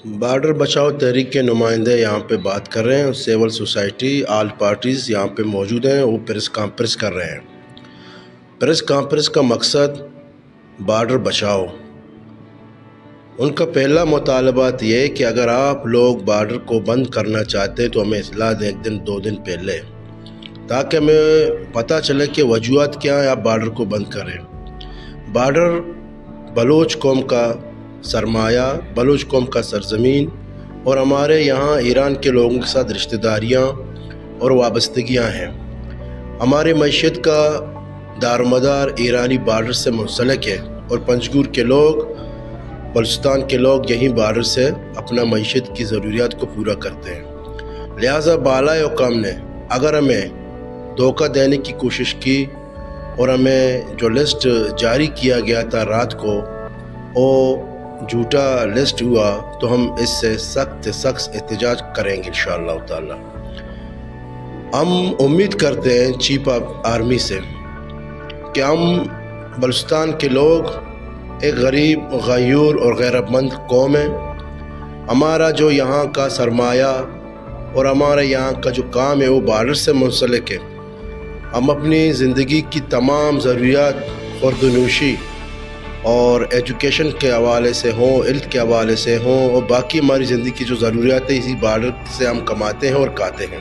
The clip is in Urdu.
بارڈر بچاؤ تحریک کے نمائندے یہاں پہ بات کر رہے ہیں. سول سوسائٹی آل پارٹیز یہاں پہ موجود ہیں. وہ پریس کانفرنس کر رہے ہیں. پریس کانفرنس کا مقصد بارڈر بچاؤ. ان کا پہلا مطالبات یہ ہے کہ اگر آپ لوگ بارڈر کو بند کرنا چاہتے ہیں تو ہمیں اطلاع دیں 1-2 دن پہلے، تاکہ ہمیں پتہ چلے کہ وجوہات کیا ہیں آپ بارڈر کو بند کریں. بارڈر بلوچ قوم کا سرمایہ، بلوچ قوم کا سرزمین، اور ہمارے یہاں ایران کے لوگوں کے ساتھ رشتہ داریاں اور وابستگیاں ہیں. ہماری معیشت کا دار و مدار ایرانی بارڈر سے منسلک ہے، اور پنجگور کے لوگ، بلوچستان کے لوگ یہیں بارڈر سے اپنا معیشت کی ضروریات کو پورا کرتے ہیں. لہٰذا بالائے حکام نے اگر ہمیں دھوکہ دینے کی کوشش کی اور ہمیں جو لسٹ جاری کیا گیا تھا رات کو وہ جھوٹا لسٹ ہوا، تو ہم اس سے سخت احتجاج کریں گے انشاءاللہ تعالی. ہم امید کرتے ہیں چیف آف آرمی سے کہ ہم بلوچستان کے لوگ ایک غریب، غیور اور غیرت مند قوم ہیں. ہمارا جو یہاں کا سرمایہ اور ہمارے یہاں کا جو کام ہے وہ بارڈر سے منسلک ہے. ہم اپنی زندگی کی تمام ضروریات، خوردنوشی اور ایجوکیشن کے حوالے سے ہوں، علم کے حوالے سے ہوں، اور باقی ہماری زندگی کی جو ضروریات ہیں اسی بارڈر سے ہم کماتے ہیں اور کھاتے ہیں.